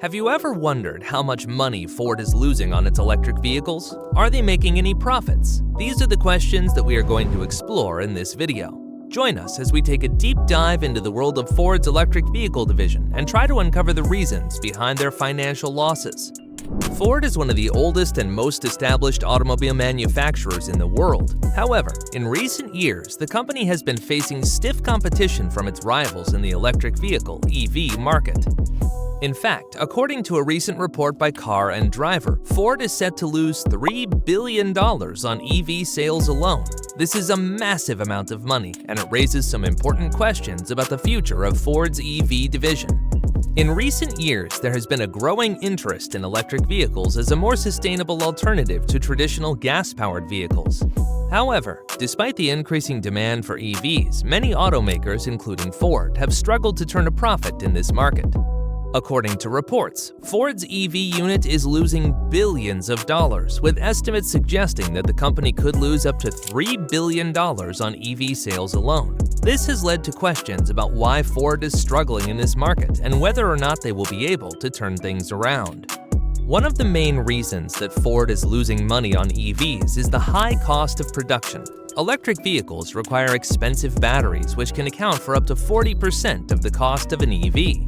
Have you ever wondered how much money Ford is losing on its electric vehicles? Are they making any profits? These are the questions that we are going to explore in this video. Join us as we take a deep dive into the world of Ford's electric vehicle division and try to uncover the reasons behind their financial losses. Ford is one of the oldest and most established automobile manufacturers in the world. However, in recent years, the company has been facing stiff competition from its rivals in the electric vehicle (EV) market. In fact, according to a recent report by Car and Driver, Ford is set to lose $3 billion on EV sales alone. This is a massive amount of money, and it raises some important questions about the future of Ford's EV division. In recent years, there has been a growing interest in electric vehicles as a more sustainable alternative to traditional gas-powered vehicles. However, despite the increasing demand for EVs, many automakers, including Ford, have struggled to turn a profit in this market. According to reports, Ford's EV unit is losing billions of dollars, with estimates suggesting that the company could lose up to $3 billion on EV sales alone. This has led to questions about why Ford is struggling in this market and whether or not they will be able to turn things around. One of the main reasons that Ford is losing money on EVs is the high cost of production. Electric vehicles require expensive batteries, which can account for up to 40% of the cost of an EV.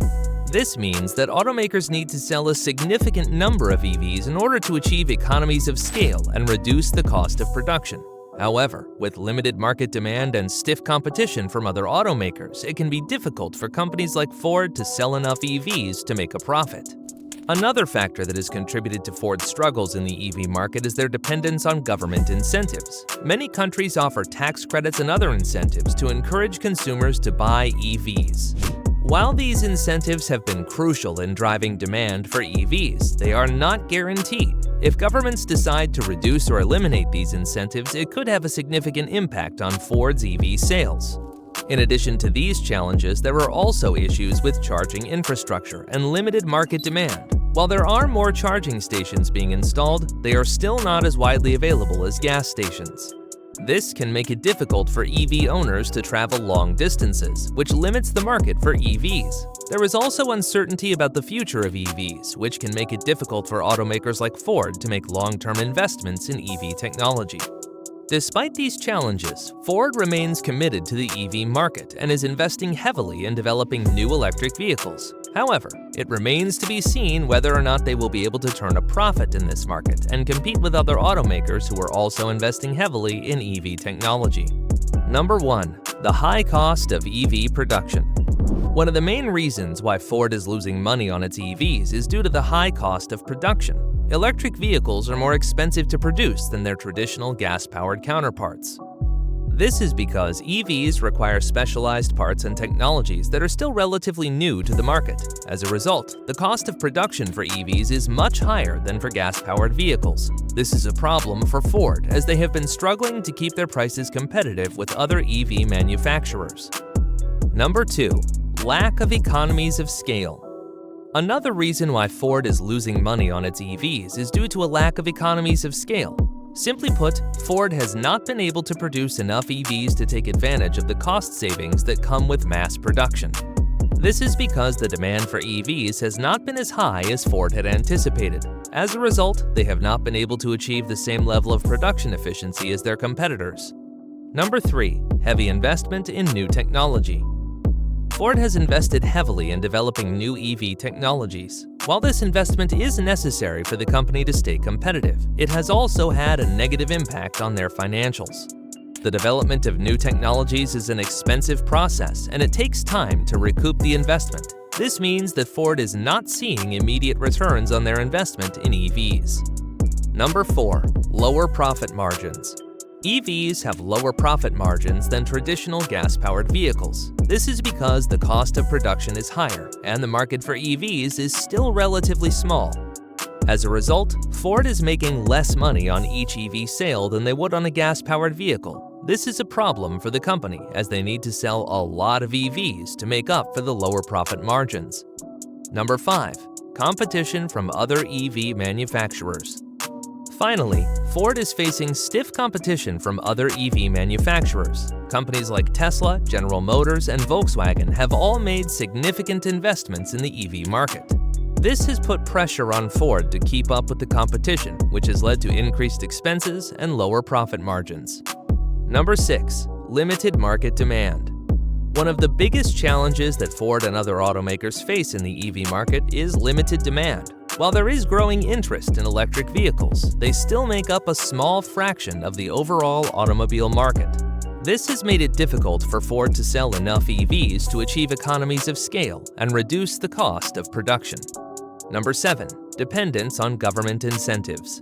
This means that automakers need to sell a significant number of EVs in order to achieve economies of scale and reduce the cost of production. However, with limited market demand and stiff competition from other automakers, it can be difficult for companies like Ford to sell enough EVs to make a profit. Another factor that has contributed to Ford's struggles in the EV market is their dependence on government incentives. Many countries offer tax credits and other incentives to encourage consumers to buy EVs. While these incentives have been crucial in driving demand for EVs, they are not guaranteed. If governments decide to reduce or eliminate these incentives, it could have a significant impact on Ford's EV sales. In addition to these challenges, there are also issues with charging infrastructure and limited market demand. While there are more charging stations being installed, they are still not as widely available as gas stations. This can make it difficult for EV owners to travel long distances, which limits the market for EVs. There is also uncertainty about the future of EVs, which can make it difficult for automakers like Ford to make long-term investments in EV technology. Despite these challenges, Ford remains committed to the EV market and is investing heavily in developing new electric vehicles. However, it remains to be seen whether or not they will be able to turn a profit in this market and compete with other automakers who are also investing heavily in EV technology. Number 1. The high cost of EV production. One of the main reasons why Ford is losing money on its EVs is due to the high cost of production. Electric vehicles are more expensive to produce than their traditional gas-powered counterparts. This is because EVs require specialized parts and technologies that are still relatively new to the market. As a result, the cost of production for EVs is much higher than for gas-powered vehicles. This is a problem for Ford, as they have been struggling to keep their prices competitive with other EV manufacturers. Number 2. Lack of economies of scale. Another reason why Ford is losing money on its EVs is due to a lack of economies of scale. Simply put, Ford has not been able to produce enough EVs to take advantage of the cost savings that come with mass production. This is because the demand for EVs has not been as high as Ford had anticipated. As a result, they have not been able to achieve the same level of production efficiency as their competitors. Number 3. Heavy investment in new technology. Ford has invested heavily in developing new EV technologies. While this investment is necessary for the company to stay competitive, it has also had a negative impact on their financials. The development of new technologies is an expensive process, and it takes time to recoup the investment. This means that Ford is not seeing immediate returns on their investment in EVs. Number 4. Lower profit margins. EVs have lower profit margins than traditional gas-powered vehicles. This is because the cost of production is higher, and the market for EVs is still relatively small. As a result, Ford is making less money on each EV sale than they would on a gas-powered vehicle. This is a problem for the company, as they need to sell a lot of EVs to make up for the lower profit margins. Number 5. Competition from other EV manufacturers. Finally, Ford is facing stiff competition from other EV manufacturers. Companies like Tesla, General Motors, and Volkswagen have all made significant investments in the EV market. This has put pressure on Ford to keep up with the competition, which has led to increased expenses and lower profit margins. Number 6. Limited market demand. One of the biggest challenges that Ford and other automakers face in the EV market is limited demand. While there is growing interest in electric vehicles, they still make up a small fraction of the overall automobile market. This has made it difficult for Ford to sell enough EVs to achieve economies of scale and reduce the cost of production. Number 7. Dependence on government incentives.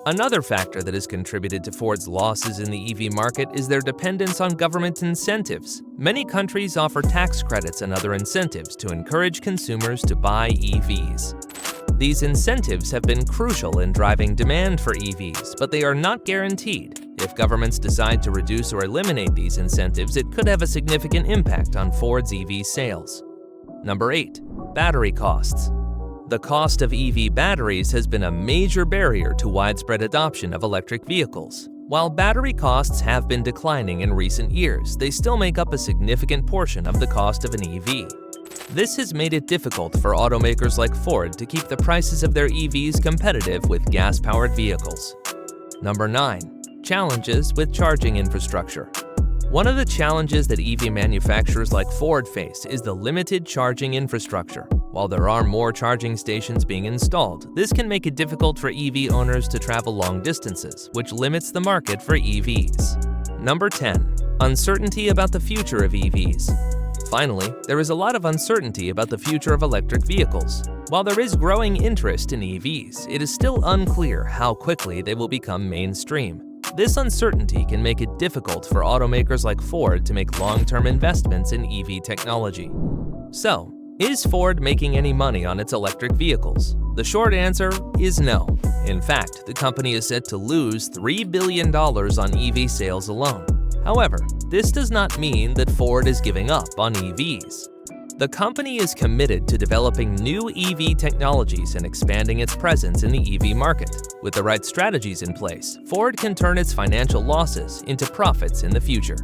Another factor that has contributed to Ford's losses in the EV market is their dependence on government incentives. Many countries offer tax credits and other incentives to encourage consumers to buy EVs. These incentives have been crucial in driving demand for EVs, but they are not guaranteed. If governments decide to reduce or eliminate these incentives, it could have a significant impact on Ford's EV sales. Number 8. Battery costs. The cost of EV batteries has been a major barrier to widespread adoption of electric vehicles. While battery costs have been declining in recent years, they still make up a significant portion of the cost of an EV. This has made it difficult for automakers like Ford to keep the prices of their EVs competitive with gas-powered vehicles. Number 9. Challenges with charging infrastructure. One of the challenges that EV manufacturers like Ford face is the limited charging infrastructure. While there are more charging stations being installed, this can make it difficult for EV owners to travel long distances, which limits the market for EVs. Number 10. Uncertainty about the future of EVs. Finally, there is a lot of uncertainty about the future of electric vehicles. While there is growing interest in EVs, it is still unclear how quickly they will become mainstream. This uncertainty can make it difficult for automakers like Ford to make long-term investments in EV technology. So, is Ford making any money on its electric vehicles? The short answer is no. In fact, the company is set to lose $3 billion on EV sales alone. However, this does not mean that Ford is giving up on EVs. The company is committed to developing new EV technologies and expanding its presence in the EV market. With the right strategies in place, Ford can turn its financial losses into profits in the future.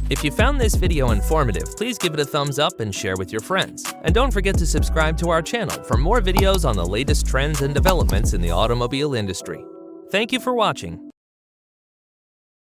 If you found this video informative, please give it a thumbs up and share with your friends. And don't forget to subscribe to our channel for more videos on the latest trends and developments in the automobile industry. Thank you for watching.